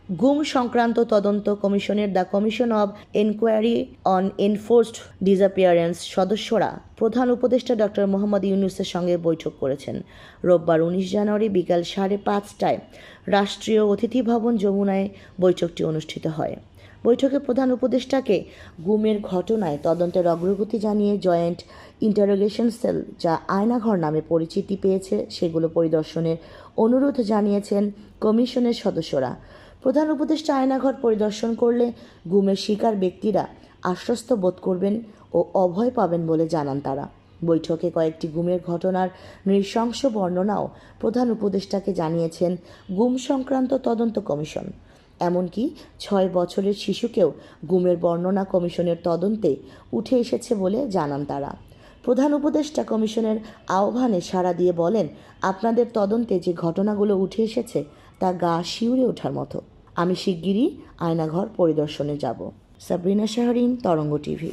গুম সংক্রান্ত তদন্ত কমিশনের the commission of enquiry on enforced disappearance সদস্যরা প্রধান উপদেষ্টা ডক্টর মোহাম্মদ ইউনূসের সঙ্গে বৈঠক করেছেন। রোববার 19 জানুয়ারি বিকাল 5:30টায় রাষ্ট্রীয় অতিথি ভবন যমুনায় বৈঠকটি অনুষ্ঠিত হয়। বৈঠকে প্রধান উপদেষ্টাকে গুমের ঘটনায় তদন্তের অগ্রগতি জানিয়ে জয়েন্ট ইন্টারোগেশন সেল, যা আয়নাঘর নামে পরিচিতি পেয়েছে, সেগুলো পরিদর্শনের অনুরোধ জানিয়েছেন কমিশনের সদস্যরা। প্রধান উপদেষ্টা আয়নাঘর পরিদর্শন করলে গুমের শিকার ব্যক্তিরা আশ্বস্ত বোধ করবেন ও অভয় পাবেন বলে জানান তারা। বৈঠকে কয়েকটি গুমের ঘটনার নৃশংস বর্ণনাও প্রধান উপদেষ্টাকে জানিয়েছেন গুম সংক্রান্ত তদন্ত কমিশন। এমনকি 6 বছরের শিশুকেও গুমের বর্ণনা কমিশনের তদন্তে উঠে এসেছে বলে জানান তারা। প্রধান উপদেষ্টা কমিশনের আহ্বানে সাড়া দিয়ে বলেন, আপনাদের তদন্তে যে ঘটনাগুলো উঠে এসেছে তা গা শিউরে ওঠার মতো। আমি শিগগিরই আয়নাঘর পরিদর্শনে যাব। সাবরিনা শাহরিন, তরঙ্গ টিভি।